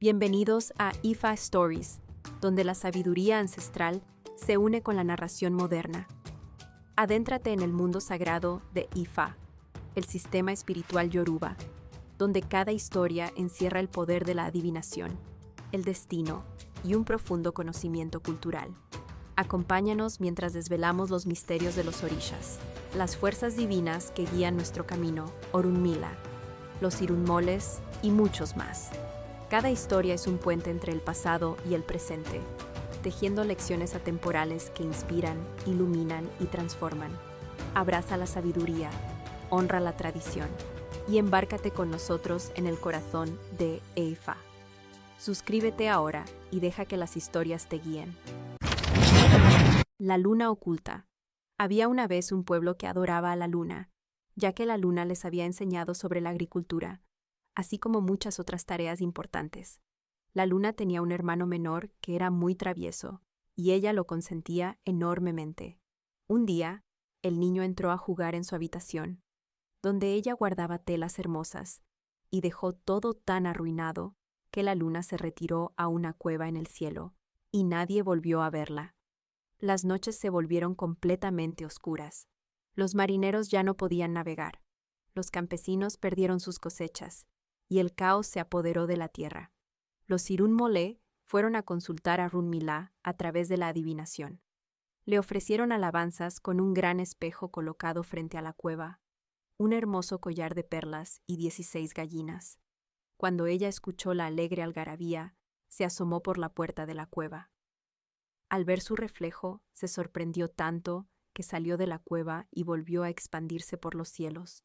Bienvenidos a Ifa Stories, donde la sabiduría ancestral se une con la narración moderna. Adéntrate en el mundo sagrado de Ifa, el sistema espiritual Yoruba, donde cada historia encierra el poder de la adivinación, el destino y un profundo conocimiento cultural. Acompáñanos mientras desvelamos los misterios de los orishas, las fuerzas divinas que guían nuestro camino, Orunmila, los irunmoles y muchos más. Cada historia es un puente entre el pasado y el presente, tejiendo lecciones atemporales que inspiran, iluminan y transforman. Abraza la sabiduría, honra la tradición y embárcate con nosotros en el corazón de Ifa. Suscríbete ahora y deja que las historias te guíen. La luna oculta. Había una vez un pueblo que adoraba a la luna, ya que la luna les había enseñado sobre la agricultura, así como muchas otras tareas importantes. La luna tenía un hermano menor que era muy travieso, y ella lo consentía enormemente. Un día, el niño entró a jugar en su habitación, donde ella guardaba telas hermosas, y dejó todo tan arruinado que la luna se retiró a una cueva en el cielo, y nadie volvió a verla. Las noches se volvieron completamente oscuras. Los marineros ya no podían navegar. Los campesinos perdieron sus cosechas, y el caos se apoderó de la tierra. Los Irunmolé fueron a consultar a Runmila a través de la adivinación. Le ofrecieron alabanzas con un gran espejo colocado frente a la cueva, un hermoso collar de perlas y 16 gallinas. Cuando ella escuchó la alegre algarabía, se asomó por la puerta de la cueva. Al ver su reflejo, se sorprendió tanto que salió de la cueva y volvió a expandirse por los cielos.